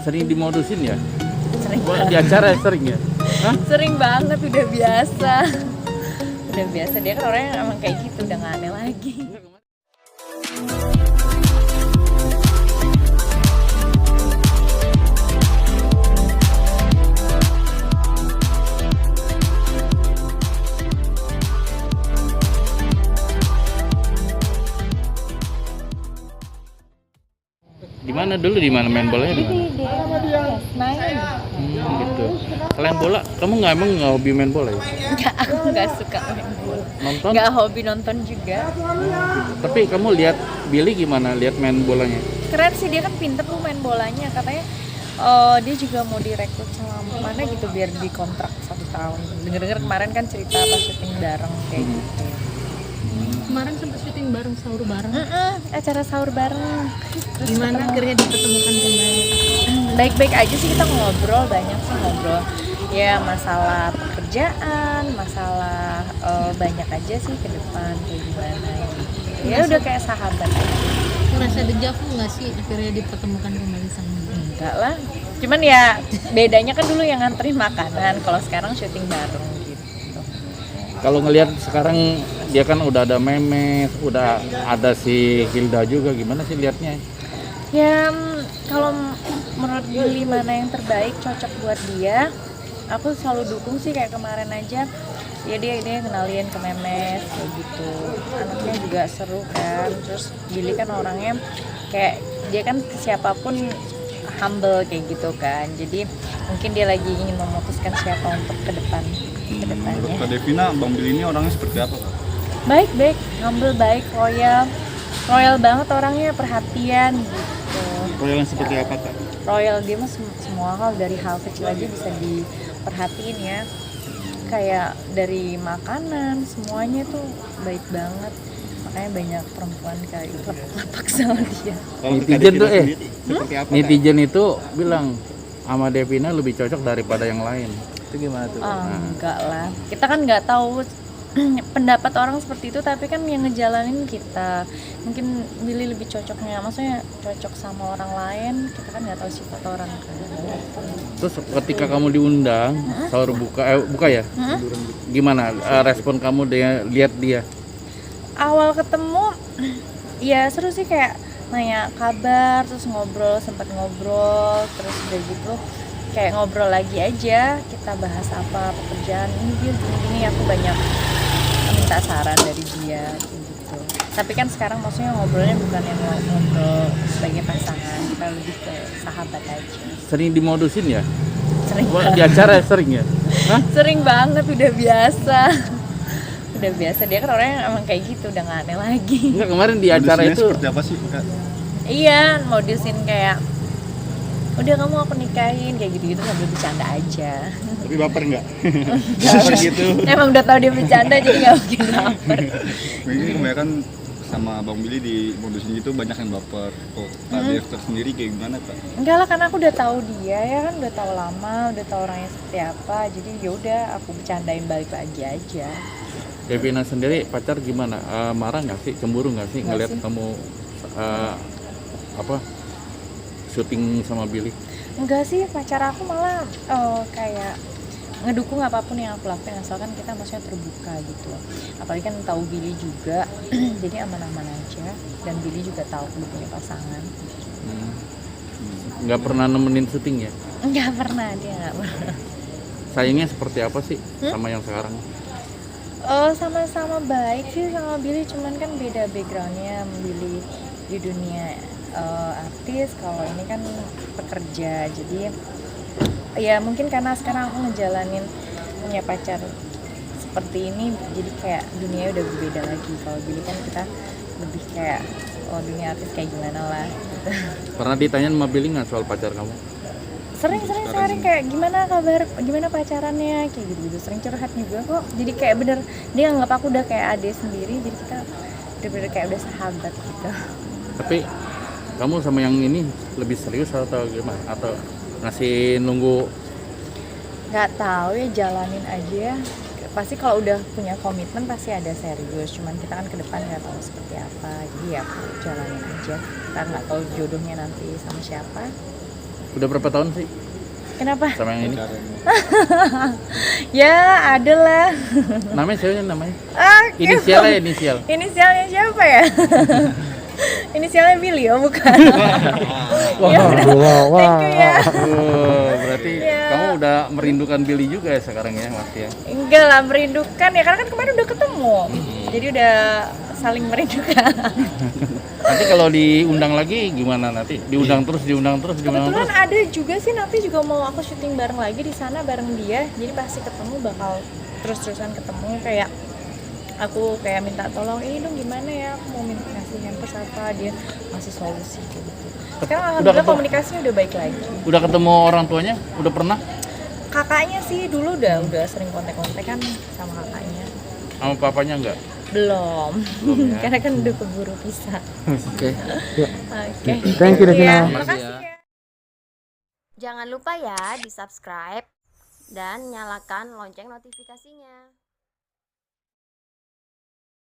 Sering dimodusin ya? Sering Wah, banget. di acara sering ya? Hah? Sering banget, udah biasa. Udah biasa, dia kan orangnya emang kayak gitu, udah gak aneh lagi. Di mana dulu, di mana main bolanya di mana? Main. Gitu. Selain bola, kamu emang nggak hobi main bola ya? Enggak, aku gak suka main bola. Nonton? Gak hobi nonton juga. Tapi kamu lihat Billy gimana? Lihat main bolanya? Keren sih, dia kan pinter tuh main bolanya. Katanya dia juga mau direkrut sama mana gitu biar dikontrak 1 tahun. Dengar-dengar kemarin kan cerita pas syuting bareng kayak gitu. Kemarin sempat syuting bareng, sahur bareng. Acara sahur bareng. Terus Gimana ketemu. akhirnya dipertemukan kembali? Baik-baik aja sih, kita ngobrol, banyak sih ngobrol. Ya masalah pekerjaan, masalah banyak aja sih ke depan kayak gimana gitu. Ya udah kayak sahabat aja. Merasa dejavu nggak sih akhirnya dipertemukan kembali sama dia? Enggak lah. Cuman ya bedanya kan dulu yang nganterin makanan, kalau sekarang syuting bareng gitu. Kalau ngelihat sekarang dia kan udah ada Memes, udah ada si Hilda juga, gimana sih liatnya? Ya kalau menurut Billy mana yang terbaik cocok buat dia, aku selalu dukung sih. Kayak kemarin aja ya dia kenalin ke Memes kayak gitu, anaknya juga seru kan. Terus Billy kan orangnya kayak dia kan ke siapapun humble kayak gitu kan, jadi mungkin dia lagi ingin memutuskan siapa untuk kedepannya. Menurut Kak Devina, Bang Billy ini orangnya seperti apa, Kak? Baik, humble, baik, royal banget orangnya, perhatian gitu. Royal yang seperti apa, Kak? Royal, dia mah semua hal, dari hal kecil aja bisa diperhatiin ya. Kayak dari makanan, semuanya tuh baik banget. Makanya banyak perempuan kayak lapak sama dia. Kalau Kak Netizen Devina tuh, sendiri, seperti apa, Kak? Netizen itu bilang sama Devina lebih cocok daripada yang lain. Itu gimana tuh? Enggak lah, kita kan nggak tahu pendapat orang seperti itu, tapi kan yang ngejalanin kita. Mungkin Billy lebih cocoknya, maksudnya cocok sama orang lain, kita kan nggak tahu sifat orang kan. Terus ketika kamu diundang sahur buka ya, gimana respon kamu lihat dia? Awal ketemu ya seru sih, kayak nanya kabar, terus ngobrol, sempat ngobrol, terus udah gitu kayak ngobrol lagi aja, kita bahas apa, pekerjaan ini dia gini, aku banyak minta saran dari dia gitu. Tapi kan sekarang maksudnya ngobrolnya bukan yang ngobrol sebagai pasangan, kita lebih ke sahabat aja. Sering dimodusin ya? Sering Wah, di acara sering ya? Hah? Sering banget, udah biasa. Udah biasa, dia kan orangnya emang kayak gitu, udah gak aneh lagi. Enggak, kemarin di acara Modusnya itu seperti apa sih, Kak? Iya, modusin kayak udah kamu aku nikahin kayak gitu-gitu, sambil bercanda aja. Tapi baper nggak? Gak gitu. Emang udah tahu dia bercanda jadi gak mungkin baper. Mungkin kebanyakan sama Bang Billy di modusin gitu banyak yang baper. Oh, Kak Dev sendiri kayak gimana, Kak? Enggak lah, karena aku udah tahu dia ya kan, udah tahu lama, udah tahu orangnya seperti apa. Jadi ya udah aku bercandain balik lagi aja. Devina sendiri pacar gimana? Marah nggak sih? Cemburu nggak sih Nggak ngeliat sih. kamu syuting sama Billy? Enggak sih, pacar aku malah kayak ngedukung apapun yang aku lakuin, asalkan kita maksudnya terbuka gitu. Apalagi kan tahu Billy juga, jadi aman-aman aja. Dan Billy juga tahu aku udah punya pasangan. Nggak pernah nemenin syuting ya? Enggak pernah, dia nggak pernah. Sayangnya seperti apa sih sama yang sekarang? Sama-sama baik sih sama Billy, cuman kan beda backgroundnya. Billy di dunia artis, kalau ini kan pekerja. Jadi ya mungkin karena sekarang aku ngejalanin punya pacar seperti ini, jadi kayak dunia udah berbeda lagi. Kalau Billy kan kita lebih kayak dunia artis kayak gimana lah gitu. Pernah ditanya sama Billy nggak soal pacar kamu? Sering kayak gimana kabar, gimana pacarannya, kayak gitu-gitu. Sering curhat juga kok, jadi kayak bener dia anggap aku udah kayak adik sendiri, jadi kita bener-bener kayak udah sahabat gitu. Tapi kamu sama yang ini lebih serius atau gimana? Atau ngasih nunggu? Nggak tahu ya, jalanin aja. Pasti kalau udah punya komitmen pasti ada serius, cuman kita kan ke depan nggak tahu seperti apa, jadi ya jalanin aja. Kita nggak tahu jodohnya nanti sama siapa. Udah berapa tahun sih Kenapa? sama yang ini? Ya ada lah. Namanya siapa namanya? Ah, Inisialnya inisial. Inisialnya siapa ya? Inisialnya Billy, oh bukan. Ya udah, thank you ya. Oh, berarti Ya. kamu udah merindukan Billy juga ya sekarang ya, Mas ya? Enggak lah, merindukan ya karena kan kemarin udah ketemu. Jadi udah saling merindukan. Nanti kalau diundang lagi gimana nanti? Diundang terus. Kebetulan ada juga sih nanti juga mau aku syuting bareng lagi di sana bareng dia. Jadi pasti ketemu bakal terus-terusan ketemu kayak aku kayak minta tolong ini dong gimana ya, aku mau minta kasih hampers apa, dia masih solusi kayak gitu. Sekarang alhamdulillah ketemu? komunikasinya udah baik lagi. Udah ketemu orang tuanya? Udah pernah? Kakaknya sih dulu udah sering kontak-kontakan sama kakaknya. Sama papanya enggak? Belum, Belum ya. karena kan udah keburu pisah. Oke. Oke. Thank you, Devina. Terima Makasih kasih ya. ya. Jangan lupa ya di subscribe dan nyalakan lonceng notifikasinya.